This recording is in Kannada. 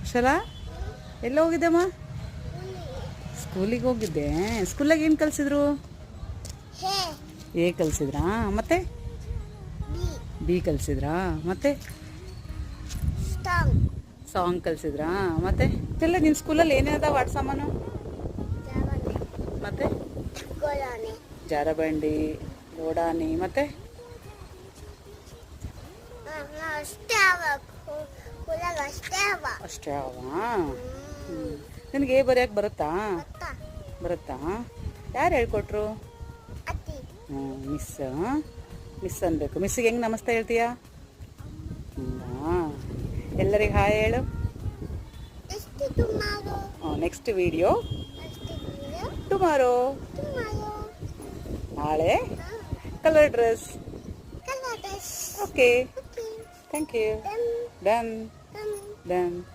ಅಕ್ಷರ ಎಲ್ಲ ಹೋಗಿದ್ದೆಮ್ಮ? ಸ್ಕೂಲಿಗೆ ಹೋಗಿದ್ದೆ. ಸ್ಕೂಲಾಗ ಏನು ಕಲಿಸಿದ್ರು? ಎ ಕಲಿಸಿದ್ರಾ? ಮತ್ತೆ ಬಿ ಕಲಿಸಿದ್ರಾ? ಮತ್ತೆ ಸಾಂಗ್ ಕಲಿಸಿದ್ರಾ? ಮತ್ತೆ ಎಲ್ಲ ನಿಮ್ಮ ಸ್ಕೂಲಲ್ಲಿ ಏನೇನದ ಆಟ ಸಾಮಾನು? ಮತ್ತೆ ಜಾರಬಂಡಿ, ಗೋಡಾನಿ, ಮತ್ತೆ ಅಷ್ಟೇ ಅವಾ? ನಿನಗೆ ಎ ಬರೆಯಕ್ಕೆ ಬರುತ್ತಾ? ಬರುತ್ತಾ? ಯಾರು ಹೇಳ್ಕೊಟ್ರು? ಹ್ಞೂ, ಮಿಸ್ ಅನ್ಬೇಕು. ಮಿಸ್ಸಿಗೆ ಹೆಂಗೆ ನಮಸ್ತೆ ಹೇಳ್ತೀಯಾ? ಎಲ್ಲರಿಗೆ ಹಾಯ್ ಹೇಳು. Next video tomorrow. ನಾಳೆ colour dress. Okay, thank you. Done.